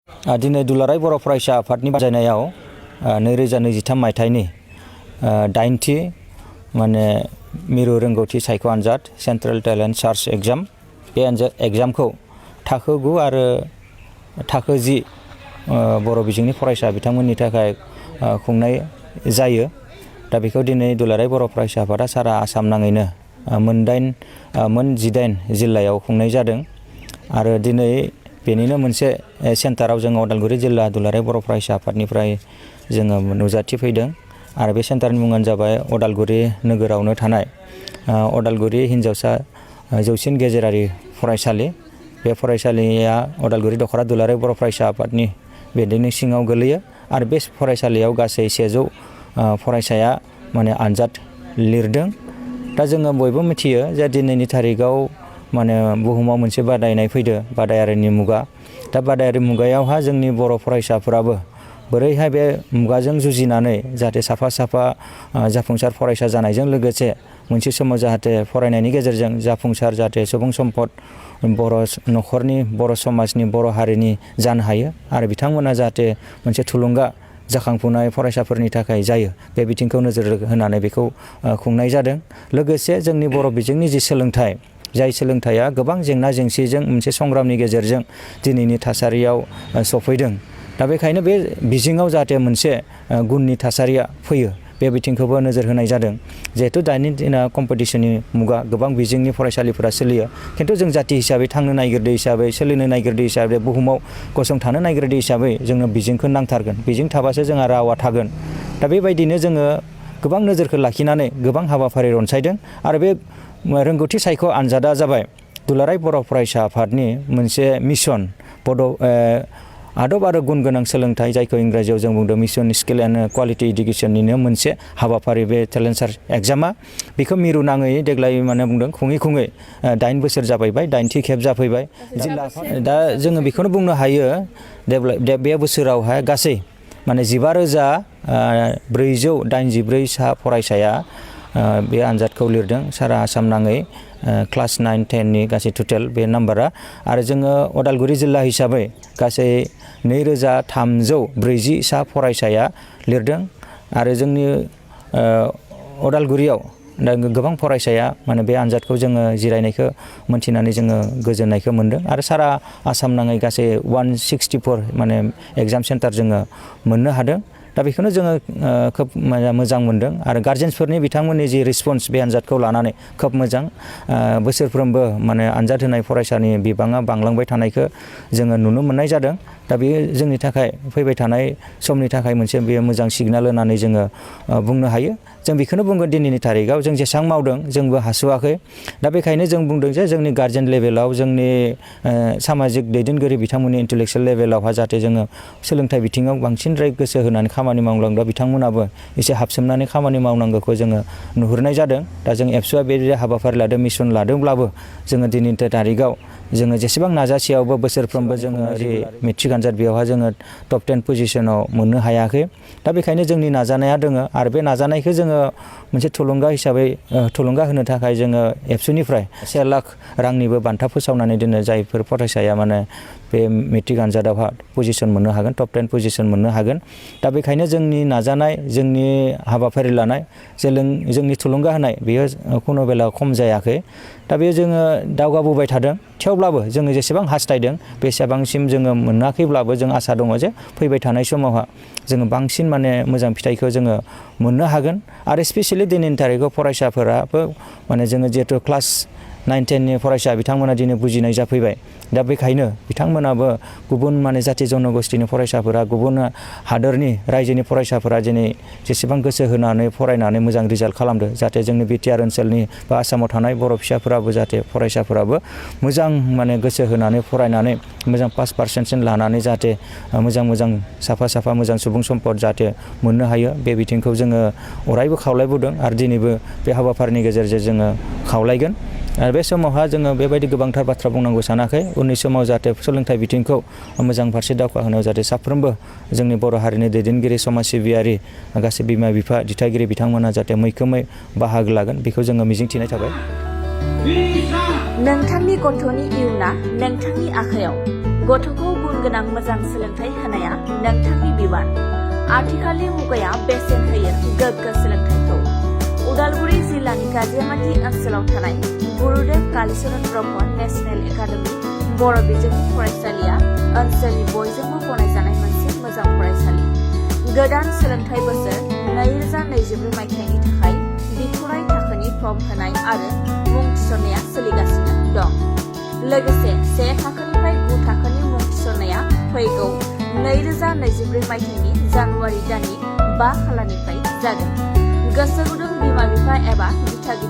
दिनै दुलाराय बर' फरायसा आफादनि बानजायनायाव 2023 मायथाइनि 8थि माने मिरु रोंगौथि सायख' आनजाद सेन्ट्रेल टेलेन्ट सार्च एग्जाम बे एग्जामखौ थाखो 9 आरो थाखो 10 बर' बिजोंनि फरायसा बिथांमोननि थाखाय खुंनाय जायो। दा बेखौ दिनै दुलाराय बर' फरायसा आफादा सारा आसाम नाङैनो मोन 18 जिल्लायाव खुंनाय जादों आरो दिनै बेनिनो मोनसे सेन्टाराव जोङो उदालगुरि जिल्ला दुलाराय बर' फरायसा आफादनिफ्राय जोङो नुजाथि फैदों आरो बे सेन्टारनि मुङानो जाबाय उदालगुरि नोगोरावनो थानाय उदालगुरि हिनजावसा जौसिन गेजेरारि फरायसालि। बे फरायसालिया उदालगुरि दख'रा दुलाराय बर' फरायसा आफादनि बेदिनो सिङाव गोलैयो आरो बे फरायसालियाव गासै 100 फरायसाया माने आनजाद लिरदों। दा जोङो बयबो मिथियो जे दिनैनि थारिखआव माने बुहुमाव मोनसे बादायनाय फैदो बादायारिनि मुगा। दा बादायारि मुगायावहा जोंनि बर' फरायसाफोराबो बोरैहाय बे मुगाजों जुजिनानै जाहाथे साफा जाफुंसार फरायसा जानायजों लोगोसे मोनसे समाव जाहाथे फरायनायनि गेजेरजों जाफुंसार जाहाथे सुबुं सम्पद बर' न'खरनि बर' समाजनि बर' हारिनि जानो हायो आरो बिथांमोना जाहाथे मोनसे थुलुंगा जाखांफुनाय फरायसाफोरनि थाखाय जायो बे बिथिंखौ नोजोर होनानै बेखौ खुंनाय जादों। लोगोसे जोंनि बर' बिजोंनि जि सोलोंथाइ जाय सोलोंथाइया गोबां जेंना जेंसिजों मोनसे संग्रामनि गेजेरजों दिनैनि थासारियाव सफैदों। दा बेखायनो बे बिजोङाव जाहाथे मोनसे गुननि थासारिया फैयो बे बिथिंखौबो नोजोर होनाय जादों। जिहेथु दानि दिना कम्पिटिसननि मुगा गोबां बिजोंनि फरायसालिफोरा सोलियो, खिन्थु जों जाथि हिसाबै थांनो नागिरदो हिसाबै सोलिनो नागिरदो हिसाबै बुहुमाव गसंथानो नागिरदो हिसाबै जोंनो बिजोंखौ नांथारगोन। बिजों थाबासो जोंहा रावा थागोन। दा बेबायदिनो जोङो गोबां नोजोरखौ लाखिनानै गोबां हाबाफारि रनसायदों आरो बे रोंगौथि सायख' आनजादा जाबाय दुलाराय बर' फरायसा आफादनि मोनसे मिशन आदब आरो गुन गोनां सोलोंथाइ जायखौ इंराजियाव जों बुंदों मिशन स्किल एन्ड क्वालिटि इडुकेसननिनो मोनसे हाबाफारि बे टेलेन्ट सार्च एग्जामा। बेखौ मिरु नाङै देग्लाय माने बुंदों खुङै 8 बोसोर जाफैबाय 8थि खेब जाफैबाय जिल्ला दा जोङो बेखौनो बुंनो हायो बे बोसोरावहाय गासै माने 15,484 सा फरायसाया बे आनजादखौ लिरदों सारा आसाम नाङै क्लास 9, 10नि गासै टटेल बे नाम्बारा। आरो जोङो उदालगुरि जिल्ला हिसाबै गासै 2,340 सा फरायसाया लिरदों आरो जोंनि उदालगुरियाव दा गोबां फरायसाया माने बे आनजादखौ जोङो जिरायनायखौ मोनथिनानै जोङो गोजोननायखौ मोनदों आरो सारा आसाम नाङै गासै 164 माने एग्जाम सेन्टार जोङो मोननो हादों। दा बेखौनो जोङो खोब मोजां मोनदों आरो गार्जेन्सफोरनि बिथांमोननि जि रिसपन्स बे आनजादखौ लानानै खोब मोजां। बोसोरफ्रोमबो माने आनजाद होनाय फरायसानि बिबाङा बांलांबाय थानायखौ जोङो नुनो मोननाय जादों। दा बेयो जोंनि थाखाय फैबाय थानाय समनि थाखाय मोनसे बेयो मोजां सिगनेल होननानै जोङो बुंनो हायो। जों बेखौनो बुंगोन दिनैनि थारिखआव जों जेसेबां मावदों जोंबो हास'वाखै। दा बेखायनो जों बुंदों जे जोंनि गार्जेन लेभेलाव जोंनि सामाजिक दैदेनगिरि बिथांमोननि इन्टेलेक्सुयेल लेभेलावहा जाहाथे जोङो सोलोंथाइ बिथिङाव बांसिनद्राय गोसो होनानै खामानि मावलांब्ला बिथांमोनाबो एसे हाबसोमनानै खामानि मावनांगौखौ जोङो नुहुरनाय जादों। दा जों एबसुआ बे हाबाफारि लादों मिशन लादोंब्लाबो जोङो दिनैनि थारिखआव जोङो जेसेबां नाजासेयावबो बोसोरफ्रोमबो जोङो जि मेट्रिक आनजाद बेयावहा जोङो टप 10 पजिशनाव मोननो हायाखै। दा बेखायनो जोंनि नाजानाया दोङो आरो बे नाजानायखौ जोङो मोनसे थुलुंगा हिसाबै थुलुंगा होनो थाखाय जोङो एबसुनिफ्राय 1 लाख रांनिबो बान्था फोसावनानै दोनो जायफोर फरायसाया माने बे मेट्रिक आनजादावहा पजिशन मोननो हागोन टप 10 पजिशन मोननो हागोन। दा बेखायनो जोंनि नाजानाय जोंनि हाबाफारि लानाय जोंनि थुलुंगा होनाय बेयो खुनु बेलायाव खम जायाखै। दा बेयो जोङो दावगाबोबाय थादों थेवब्लाबो जोङो जेसेबां हास्थायदों बेसेबांसिम जोङो मोनाखैब्लाबो जों आसा दङ जे फैबाय थानाय समावहा जोङो बांसिन माने मोजां फिथाइखौ जोङो मोननो हागोन। आरो स्पेसियेलि दिनैनि थारिखआव फरायसाफोराबो माने जोङो जिहेथु क्लास 9, 10नि फरायसा बिथांमोना दिनै बुजिनाय जाफैबाय। दा बेखायनो बिथांमोनाबो गुबुन माने जाथि जनगोष्ठीनि फरायसाफोरा गुबुन हादोरनि रायजोनि फरायसाफोरा दिनै जेसेबां गोसो होनानै फरायनानै मोजां रिजाल्ट खालामदों जाहाथे जोंनि बिटिआर ओनसोलनि बा आसामाव थानाय बर' फिसाफोराबो जाहाथे फरायसाफोराबो मोजां माने गोसो होनानै फरायनानै मोजां पास पार्सेन्टसिम लानानै जाहाथे मोजां साफा मोजां सुबुं सम्पद जाहाथे मोननो हायो बे बिथिंखौ जोङो अरायबो खावलायबोदों आरो दिनैबो बे हाबाफारिनि गेजेरजों जोङो खावलायगोन। आरो बे समावहा जोङो बेबायदि गोबांथार बाथ्रा बुंनांगौ सानाखै। उननि समाव जाहाथे सोलोंथाइ बिथिंखौ मोजां फारसे दावगाहोनायाव जाहाथे साफ्रोमबो जोंनि बर' हारिनि दैदेनगिरि समाज सिबियारि गासै बिमा बिफा दिथागिरि बिथांमोना जाहाथे मैखोमै बाहागो लागोन बेखौ जोङो मिजिंथिनाय थाबाय। नोंथांनि गथ'नि इयुना नोंथांनि आखायाव। गथ'खौ गोनां मोजां सोलोंथाइ होनाया नोंथांनि बिबान। आथिखालनि मुगाया बेसेन होयो गोग्गो सोलोंथाइखौ। उदालगुरि जिल्लानि गाजियामाटी ओनसोलाव थानाय गुरुदेव कालीचरण ब्रह्म नेशनेल एकाडेमी बर' बिजोंनि फरायसालिया ओनसोलनि बयजोंबो गनायजानाय मोनसे मोजां फरायसालि। गोदान सोलोंथाइ बोसोर 2024 मायथाइनि थाखाय बिथराइ थाखोनि फर्म होनाय आरो मुं थिसननाया सोलिगासिनो दं। लोगोसे 1 थाखोनिफ्राय 9 थाखोनि मुं थिसननाया फैगौ 2024 मायथाइनि जानुवारि दाननि 5 खालारनिफ्राय जागोन। गोसो गुदुं बिमा-बिफा एबा दिथागिरि